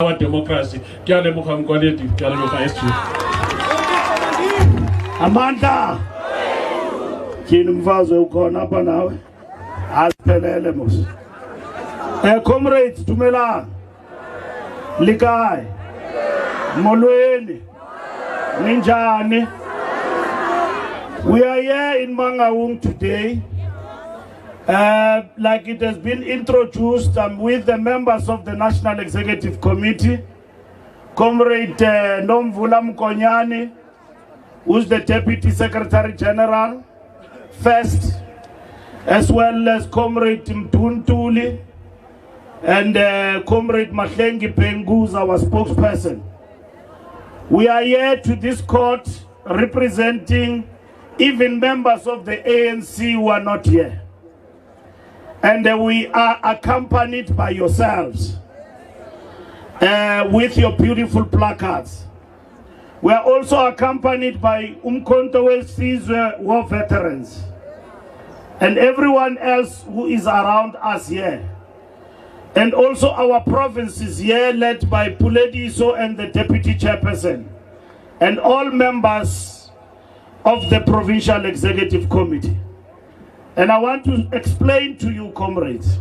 our democracy. Amanda, kini mfazo ukona hapa nawe asipelele mos. Comrades tumela likai molweni ninjani. We are here in Mangaung today. Like it has been introduced, I'm with the members of the National Executive Committee, Comrade Nomvula Mkonyani, who's the Deputy Secretary General, first, as well as Comrade Mtuntuli and Comrade Mahlengi Pengu, who's our spokesperson. We are here to this court representing even members of the ANC who are not here. And we are accompanied by yourselves with your beautiful placards. We are also accompanied by Umkhonto weSizwe war veterans and everyone else who is around us here. And also our provinces here led by Pulediso and the Deputy Chairperson and all members of the Provincial Executive Committee. And I want to explain to you, comrades,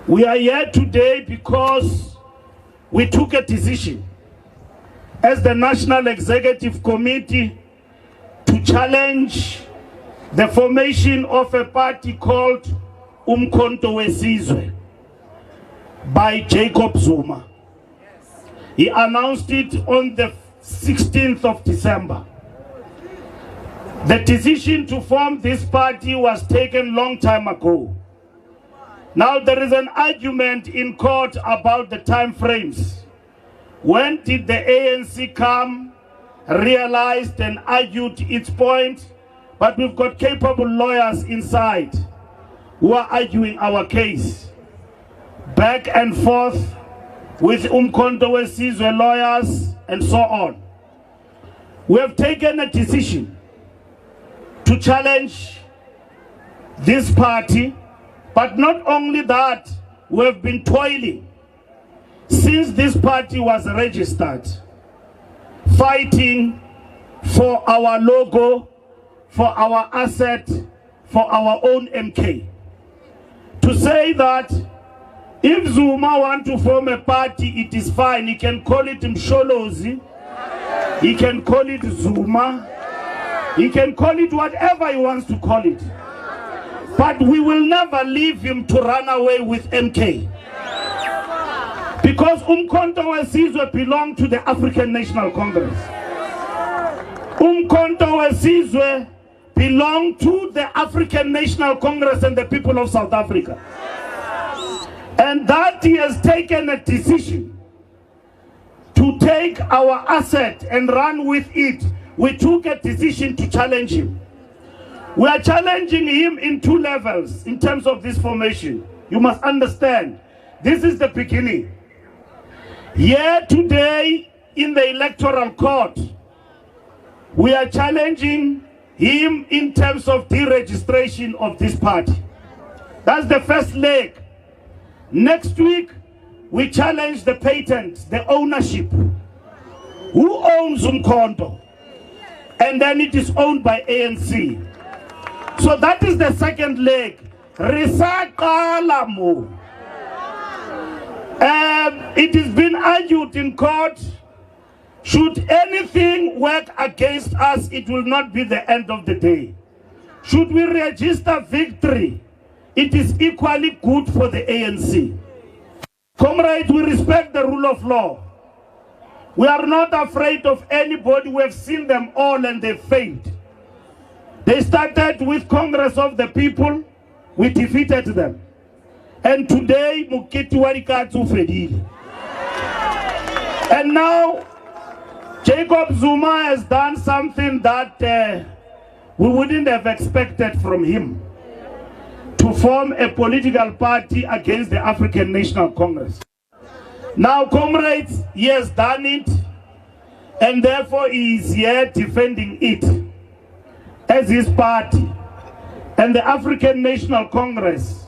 we are here today because we took a decision as the National Executive Committee to challenge the formation of a party called Umkhonto weSizwe by Jacob Zuma. He announced it on the 16th of December. The decision to form this party was taken long time ago. Now there is an argument in court about the time frames. When did the ANC come, realized and argued its point? But we've got capable lawyers inside who are arguing our case. Back and forth with Umkhonto weSizwe lawyers and so on. We have taken a decision to challenge this party, but not only that, we have been toiling since this party was registered, fighting for our logo, for our asset, for our own MK. To say that if Zuma wants to form a party, it is fine. He can call it Msholozi, he can call it Zuma, he can call it whatever he wants to call it. But we will never leave him to run away with MK. Because Umkhonto weSizwe belong to the African National Congress. Umkhonto weSizwe belong to the African National Congress and the people of South Africa. And that he has taken a decision to take our asset and run with it. We took a decision to challenge him. We are challenging him in two levels in terms of this formation. You must understand, this is the beginning. Here today in the electoral court, we are challenging him in terms of deregistration of this party. That's the first leg. Next week, we challenge the patent, the ownership. Who owns Umkhonto? And then it is owned by ANC. So that is the second leg. It has been argued in court, should anything work against us, it will not be the end of the day. Should we register victory, it is equally good for the ANC. Comrades, we respect the rule of law. We are not afraid of anybody. We have seen them all and they failed. They started with Congress of the People. We defeated them. And today, Mukiti Warikatsu Fedili. And now, Jacob Zuma has done something that we wouldn't have expected from him. To form a political party against the African National Congress. Now, comrades, he has done it, and therefore he is here defending it as his party. And the African National Congress,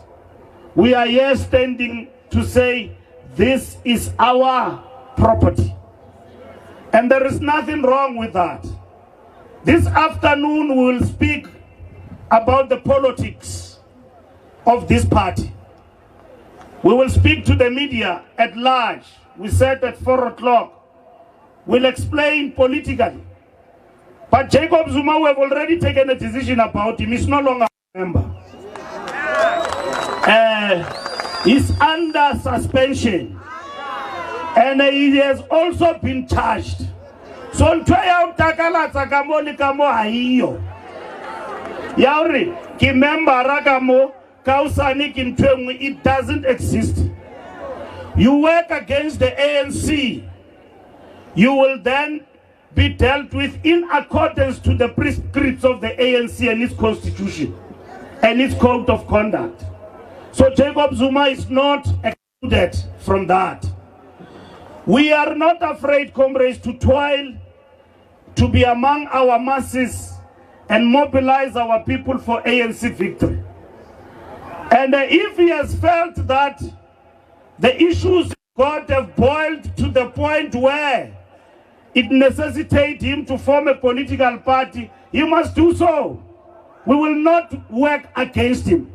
we are here standing to say this is our property. And there is nothing wrong with that. This afternoon we will speak about the politics of this party. We will speak to the media at large. We said at 4 o'clock. We'll explain politically. But Jacob Zuma, we have already taken a decision about him. He's no longer a member. He's under suspension. And he has also been charged. So, it doesn't exist. You work against the ANC, you will then be dealt with in accordance to the prescripts of the ANC and its constitution and its code of conduct. So Jacob Zuma is not excluded from that. We are not afraid, comrades, to toil, to be among our masses and mobilize our people for ANC victory. And if he has felt that the issues got have boiled to the point where it necessitates him to form a political party, he must do so. We will not work against him,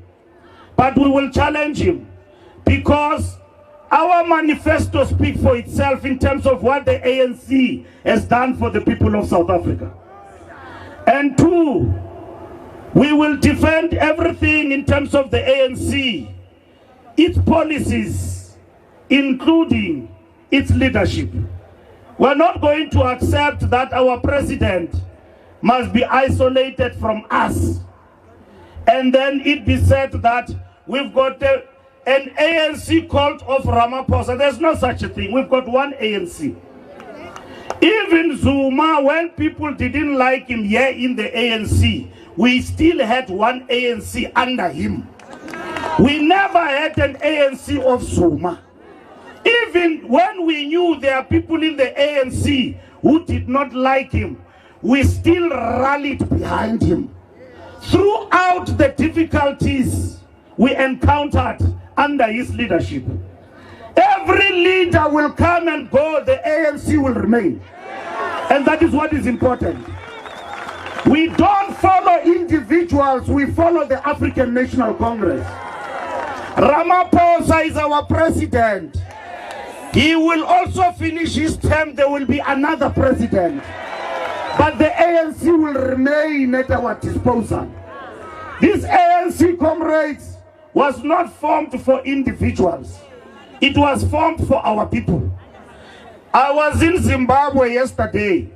but we will challenge him, because our manifesto speaks for itself in terms of what the ANC has done for the people of South Africa. And two, we will defend everything in terms of the ANC, its policies, including its leadership. We're not going to accept that our president must be isolated from us, and then it be said that we've got an ANC cult of Ramaphosa. There's no such a thing. We've got one ANC. Even Zuma, when people didn't like him here in the ANC, we still had one ANC under him. We never had an ANC of Zuma. Even when we knew there are people in the ANC who did not like him, we still rallied behind him. Throughout the difficulties we encountered under his leadership, every leader will come and go, the ANC will remain. And that is what is important. We don't follow individuals, we follow the African National Congress. Ramaphosa is our president. He will also finish his term, there will be another president. But the ANC will remain at our disposal. This ANC, comrades, was not formed for individuals. It was formed for our people. I was in Zimbabwe yesterday.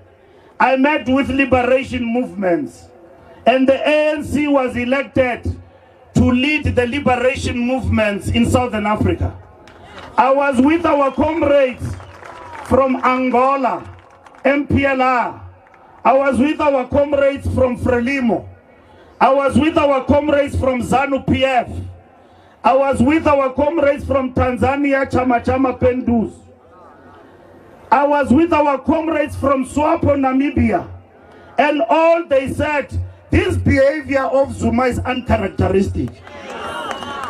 I met with liberation movements, and the ANC was elected to lead the liberation movements in Southern Africa. I was with our comrades from Angola, MPLR. I was with our comrades from Frelimo. I was with our comrades from ZANU-PF. I was with our comrades from Tanzania, Chama Chama Pendus. I was with our comrades from SWAPO, Namibia. And all they said, this behavior of Zuma is uncharacteristic.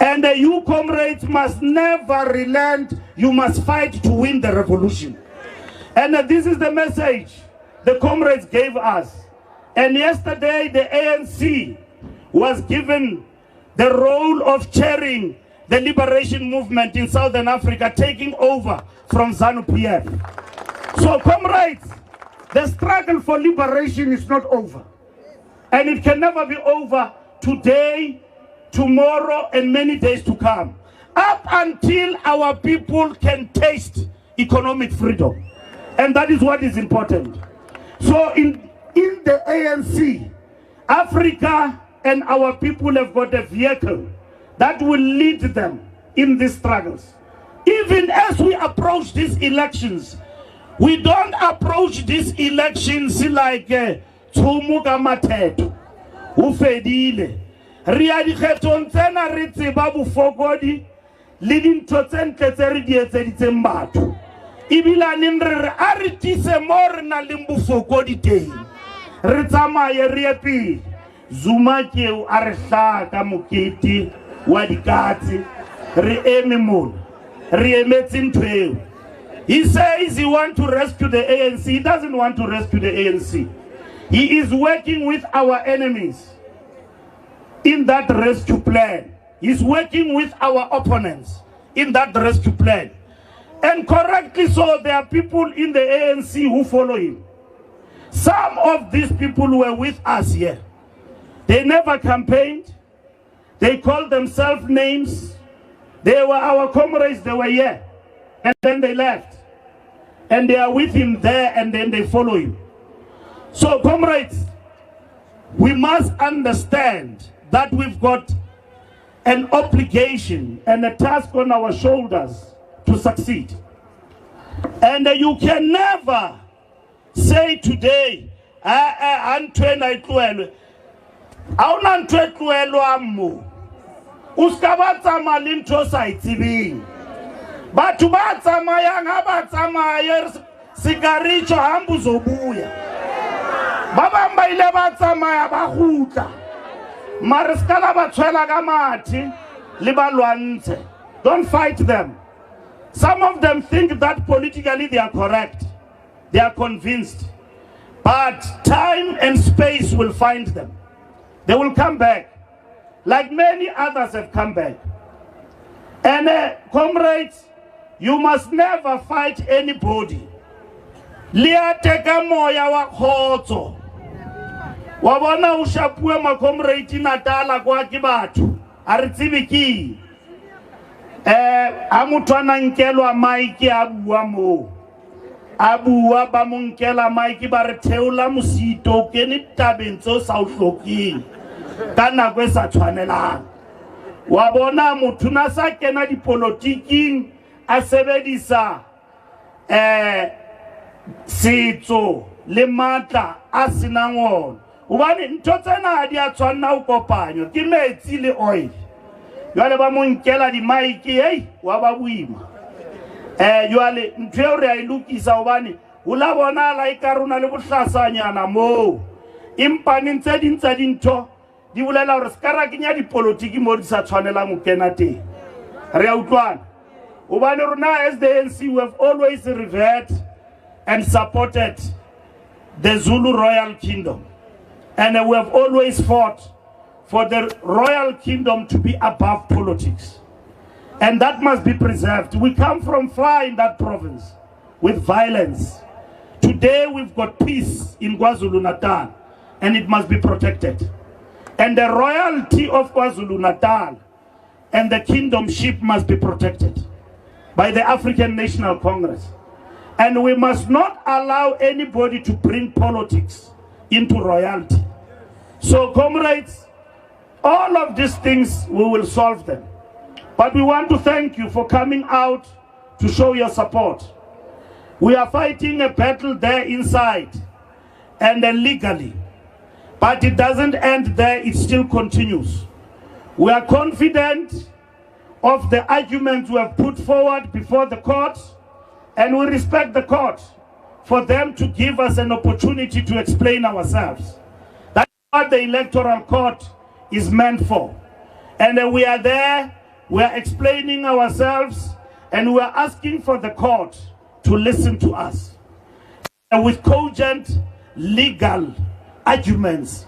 And you comrades must never relent. You must fight to win the revolution. And this is the message the comrades gave us. And yesterday the ANC was given the role of chairing the liberation movement in Southern Africa, taking over from ZANU-PF. So comrades, the struggle for liberation is not over. And it can never be over today, tomorrow, and many days to come. Up until our people can taste economic freedom. And that is what is important. So in the ANC, Africa and our people have got a vehicle that will lead them in these struggles. Even as we approach these elections, we don't approach these elections like Tsumuka Mateto, Ufedile. Riadi Kheton Tena Ritzi Babu Fogodi, leading to Tsenteteri Dietsembato. Ibila Nimre Aritise Morna Limbu Fogodi Day. Ritama Yeriepi, Zumake Arsha Kamukiti, Wadikati, Reemimul. He says he wants to rescue the ANC. He doesn't want to rescue the ANC. He is working with our enemies in that rescue plan. He's working with our opponents in that rescue plan. And correctly so, there are people in the ANC who follow him. Some of these people were with us here. They never campaigned. They called themselves names. They were our comrades, they were here. And then they left. And they are with him there, and then they follow him. So, comrades, we must understand that we've got an obligation and a task on our shoulders to succeed. And you can never say today, uskabatsa malinto saitibing batho ba tsamayang ha ba tsamaya sigaricho hambu zobuya ba bang ba ile ba tsamaya ba gutla mare skala ba tshwela ka mathi le ba lwantse. Don't fight them. Some of them think that politically they are correct, they are convinced, but time and space will find them. They will come back like many others have come back. And comrades, you must never fight anybody. Liateka moya wa khotso. Wabona ushapue ma comrade Natala kwa kibatu. Aritsibiki. Amutwana nkelwa maiki abuwa mo. Abuwa ba munkela maiki baretheula musito keni tabentso sa uhlokile. Kana kwesa tshwanela wabona motho na sa kena dipolotiking a sebedisa setso le matla a sinang ona ubane ntho tsena ha di a tshwanna o kopanyo ke metsi le oil jwale ba mo nkela di mic wa ba buima jwale ntho re a ilukisa ubane hula bona la ikaruna le bohlasanyana mo impani ntse dintho di bolela hore skara kenya dipolitiki mo di sa tshwanelang o kena teng re a utlwana obane rona as the ANC we have always revered and supported the Zulu royal kingdom, and we have always fought for the royal kingdom to be above politics, and that must be preserved. We come from far in that province with violence. Today we've got peace in KwaZulu-Natal, and it must be protected. And the royalty of KwaZulu-Natal and the kingdomship must be protected by the African National Congress. And we must not allow anybody to bring politics into royalty. So, comrades, all of these things, we will solve them. But we want to thank you for coming out to show your support. We are fighting a battle there inside and legally. But it doesn't end there, it still continues. We are confident of the arguments we have put forward before the court, and we respect the court for them to give us an opportunity to explain ourselves. That's what the electoral court is meant for. And we are there, we are explaining ourselves, and we are asking for the court to listen to us. And with cogent legal arguments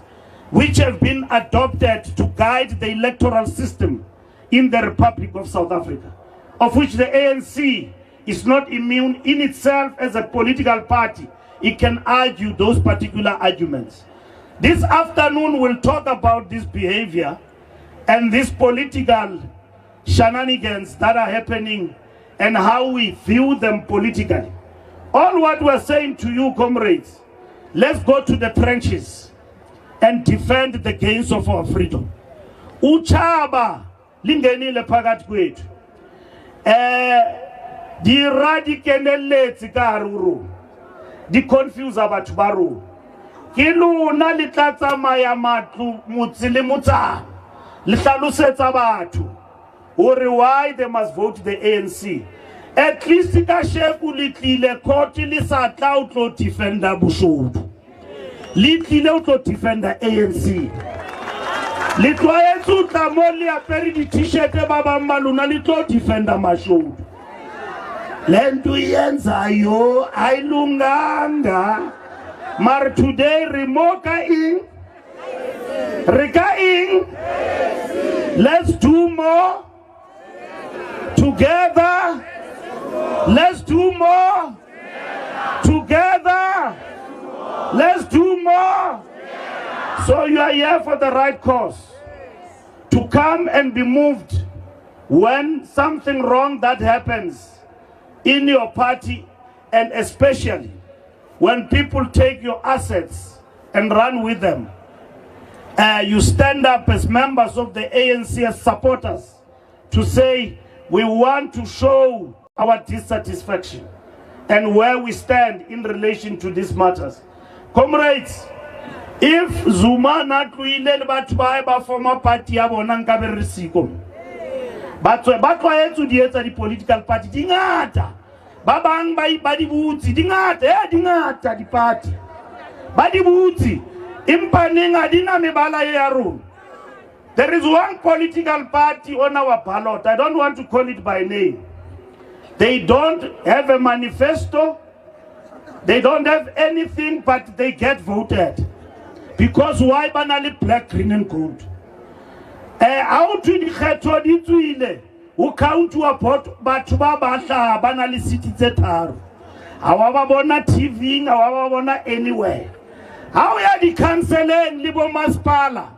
which have been adopted to guide the electoral system in the Republic of South Africa, of which the ANC is not immune in itself as a political party. It can argue those particular arguments. This afternoon we'll talk about this behavior and these political shenanigans that are happening and how we view them politically. All what we're saying to you, comrades, let's go to the trenches and defend the gains of our freedom. Uchaba lingenile phakathi kwethu. Di radikeleletse ka haruru. Di confuse abatho ba rona. Ke lona le tla tsamaya matlu motse le motsana. Le hlalosetsa batho hore why they must vote the ANC. At least ka sheku le tlile court le sa tla o tlo defenda boshodu. Little to defend the ANC. Little to tla mo le apere di t-shirt ba ba Mbalula little defend mashodu. Lentu yenzayo ailunganga. Mar today remoka ing. Rika ing. Let's do more. Together. Let's do more. Together. Let's do more. So you are here for the right cause. To come and be moved when something wrong that happens in your party, and especially when people take your assets and run with them. You stand up as members of the ANC, as supporters, to say we want to show our dissatisfaction and where we stand in relation to these matters. Comrades, if Zuma not really ba former party abona nka be risiko. Batwa to the political party dingata. Ba bang ba di butsi dingata dingata di party. Ba di butsi impa ninga dina mebala ya rona. There is one political party on our ballot. I don't want to call it by name. They don't have a manifesto. They don't have anything, but they get voted. Because why banally black, green and gold? How to the khetho di tswile o count to a pot batho ba batla banally city tse tharo. Hawa ba bona TV, hawa ba bona anywhere. How ya di canceling libo maspala?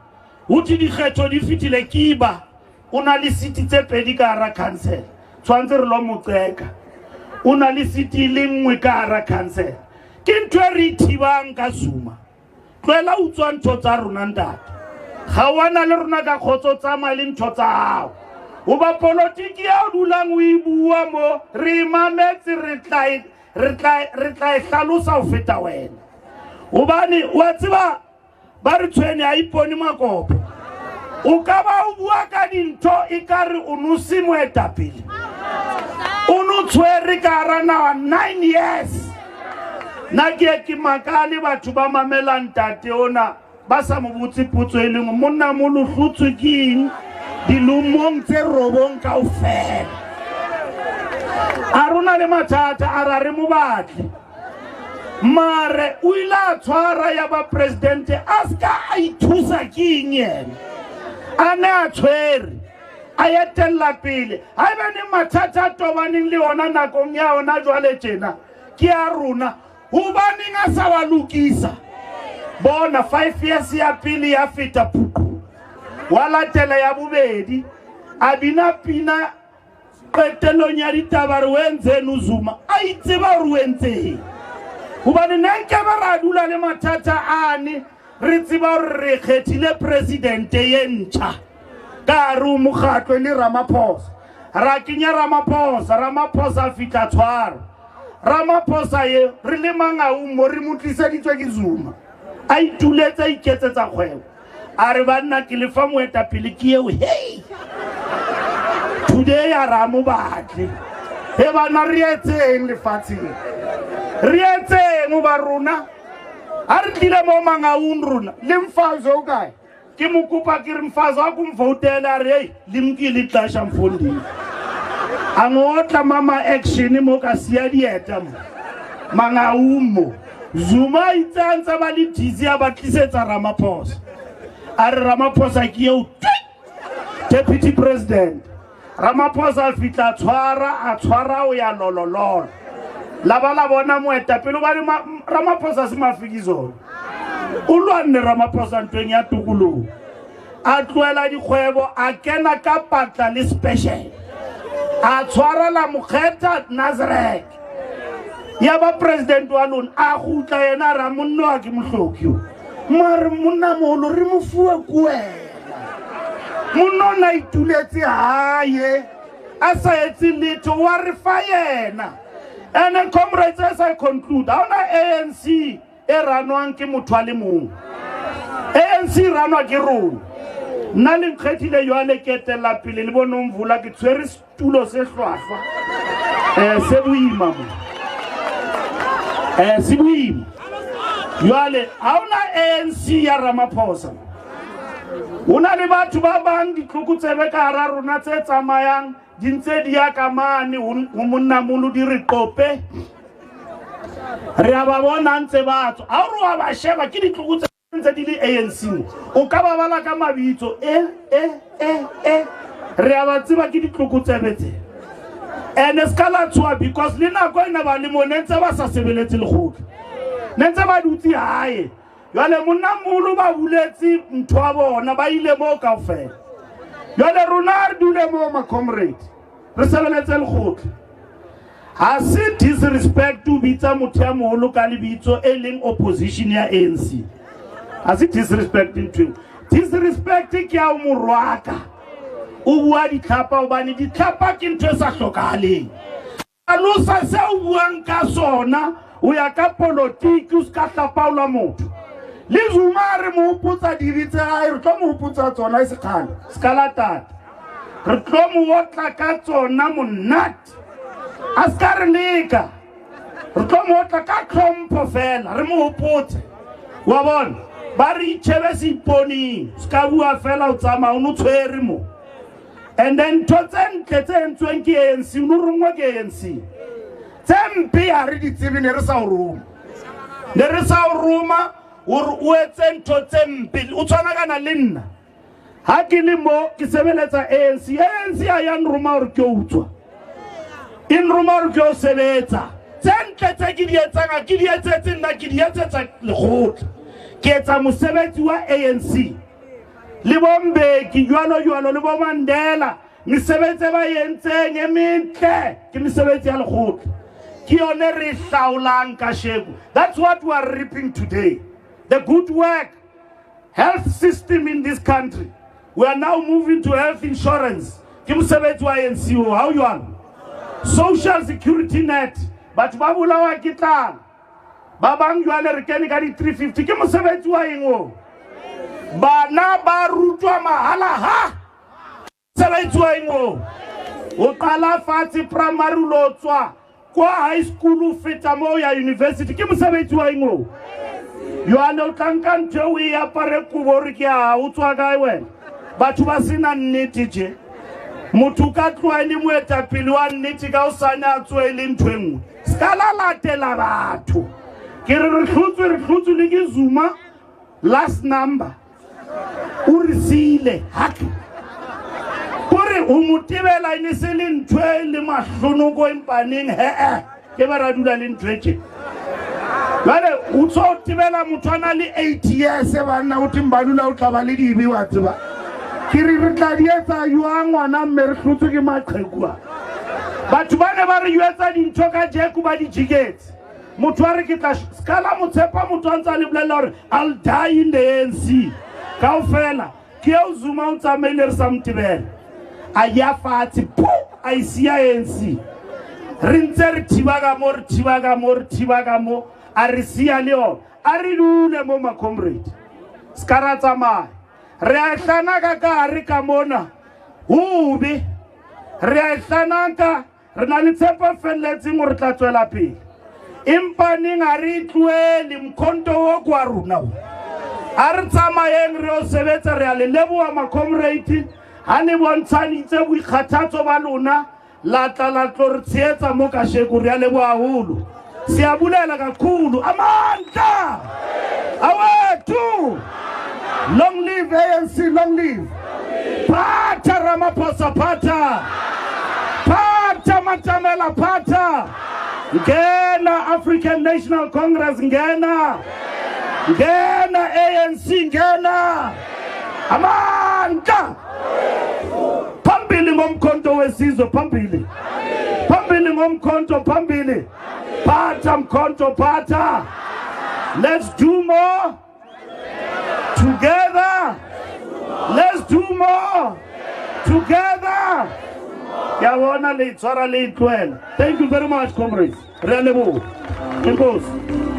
Uti di khetho di fitile kiba. Una li city tse pedi ka ra cancel. Tshwantse re lo motseka. Una li city le nngwe ka ra cancel. Ke ntwe re thibang ka Zuma. Tloela utswa ntho tsa rona ntate. Ga wana le rona ka khotso tsa mali ntho tsa hao. O ba politiki ya dulang o e bua mo re mametse re tla hlalosa o feta wena. Hobane wa tseba ba re tshwene a ipone makopo. O ka ba o bua ka dintho e ka re o nusi moetapele. O no tshwere ka rana 9 years. Na ke makale batho ba mamelang tate ona ba sa mo butse putso e leng monna mo lohlutse keng dilumong tse robong kaofela. A rona le mathata a ra re mo batle. Mare o ila tshwara ya ba president a ska a ithusa keng yena. A ne a tshwere a etella pele. Ha ba ne mathata tobaneng le ona nakong ya ona jwale tjena ke a rona. Ubani nga sawa lukisa. Bona 5 years ya pili ya fita puku. Wala tele ya bubedi. Abina pina petelo nyari tabaruenze nuzuma. Aitse baruenze. Ubani nenke baradula le matata ani. Ritsi baru rekhetile presidente yencha. Karu mukhatwe ni Ramaphosa. Rakinya Ramaphosa fita twaro. Ramaphosa ye re le manga ummo re mutliseditswe ke Zuma a ituletsa iketsetsa kgwebo a re banna ke lefa moetapele ke eo hey today ya ramu batle he bana re etseng lefatsheng re etseng ba rona a re tlile mo manga rona le mfazo o kae ke mokopa ke re mfazo a kumvotela re hey limkile xasha mfondini angotla mama action mo ka sia dieta manga ummo Zuma itsanza ba le dizi ya batlisetsa Ramaphosa a re Ramaphosa ke eo deputy president Ramaphosa fitla a tshwara o ya lolololo la ba la bona moetapele ba Ramaphosa se mafikizolo o lwanne Ramaphosa ntweng ya tukulu a tloela dikgwebo a kena ka patla le special a tshwara la mokgeta Nazareth ya ba president wa lona a gutla yena ra monno a ke mohloki mare monna moholo re mofuwe kuela monno na ituletse haye a sa etse letho wa re fa yena. And then comrades, as I conclude, ona ANC e ranwang ke motho a le mong. ANC ranwa ke rona. Nna le nkgethile yo a le ketela pele le bono mvula ke tshwere stulo se hlwahlwa se boima mo se boima yo ale ha ona ANC ya Ramaphosa una le batho ba bang ditlhokotsebe ka hara rona tse tsamayang dintse di ya ka mane ho monna molo di re qope re a ba bona ntse batho a re wa ba sheba ke ditloko tse ntse di le ANC o ka ba bala ka mabitso re a ba tseba ke ditloko tse betse ene skala tswa because le nako ena ba le monentse ba sa sebeletse le khotlo nentse ba dutse hae yale monna molo ba buletse ntho a bona ba ile mo kaofela yale rona re dule mo ma comrade re sebeletse le khotlo ha se disrespect to bitsa motho ya moholo ka lebitso e leng opposition ya ANC ha se disrespecting to disrespect ke ya morwaka o bua ditlhapa obane ditlhapa ke ntho e sa hlokahaleng alosa se o buang ka sona o ya ka politiki o ska hlapaola motho le Zuma re mo hopotsa dibitse a re tlo mo hopotsa tsona e se kgale ska latata re tlo mo otla ka tsona monate a ska re leka re tlo mo otla ka tlhompho fela re mo hopotse wa bona ba re itshebe seiponi ska bua fela o tsamaya o no tshwere mo and then totsentle tse entsweng ke ANC o no rongwa ke ANC tsempe ya re ditsebi ne re sa o roma o etse ntho tsempe o tshwana kana le nna ha ke le mo ke sebeletsa ANC a yang roma hore ke utswa in roma hore ke o sebetsa tsentle tse ke di etsang ke di etsetse nna ke di etsetsa lekgotla ke etsa mosebetsi wa ANC le bombeki jwalo le bo Mandela mesebetsi ba yentseng e metle ke mesebetsi ya lekgotla ke yone re hlaulang ka sheko. That's what we are reaping today, the good work health system in this country. We are now moving to health insurance ke mosebetsi wa ANC how you are social security net but ba bulawa ke tlala ba bang jwale re kene ka di 350 ke mosebetsi wa eng bana ba rutwa mahala ha mosebetsi wa eng o qala fatshe primary lo tswa kwa high school feta mo ya university ke mosebetsi wa eng yo ana o tlanka ntho o e apare kubo re ke a o tswa kae wena batho ba sena nnete je motho ka tloa le moetapele wa nnete ka o sana a tswe le ntho engwe ska la latela batho ke re hlutsu le ke Zuma last number o re sile haka gore o motebela ine se le ntho le mahlonoko empaneng ke ba ra dula le ntho etse bale o tso tebela motho ana le 8 years bana o Mbalula o tla ba le dibi wa tseba ke re tla di etsa yo ngwana mme re hlutse ke maqhekua batho ba ne ba re yetsa dintho ka jeku ba di jiketse motho a re ke tla skala motshepa motho a ntse le bolela hore I'll die in the ANC kaofela ke o Zuma o tsamaile re sa mtebela a ya fatshe a isia ANC re ntse re thiba ka mo a re sia le ona a re dule mo ma comrade skara tsamaya re a hlana ka re ka mona hobe re a hlana ka re na le tshepa felletseng gore tla tswela pele empa neng a re tloele mkhonto wo kwa runa a re tsamayeng re o sebetsa re a le leboa ma comrade ha le bontshantse boikgathatso ba lona la tlo re tshetsa mo ka sheko re a leboa haholo siyabulela kakhulu amandla awethu long live ANC long live pata Ramaphosa pata Matamela pata ngena African National Congress ngena ANC ngena amandla phambili ngomkhonto wesizwe phambili ngomkhonto phambili pata mkhonto pata let's do more together together yabona le tsara le itlwela. Thank you very much comrades re a leboha.